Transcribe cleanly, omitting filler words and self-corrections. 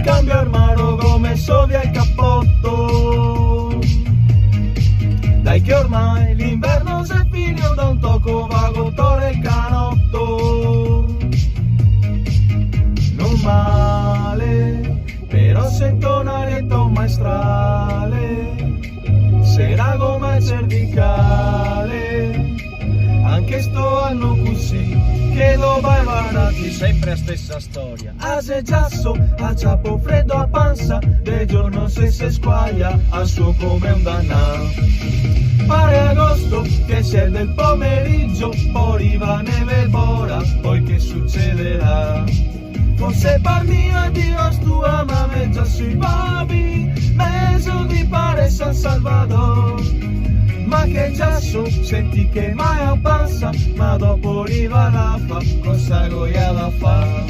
cambio armato come so via il cappotto. Dai che ormai l'inverno si è finito, da un tocco vago tore il canotto. Non male, però sento un arietto maestrale, sarà come il cervicale, anche sto anno così, che dopo vai avanti sempre la stessa storia. A se giasso, a ciapo freddo a panza, del giorno se squaglia, a suo come un dannato. Pare agosto che sia del pomeriggio, poi arriva neve bora, poi che succederà? Forse parli a Dio tua mameggia sui babi, mezzo di pare San Salvador. Ma che giasso, senti che mai passa, ma dopo arriva la fa, cosa goia da fa?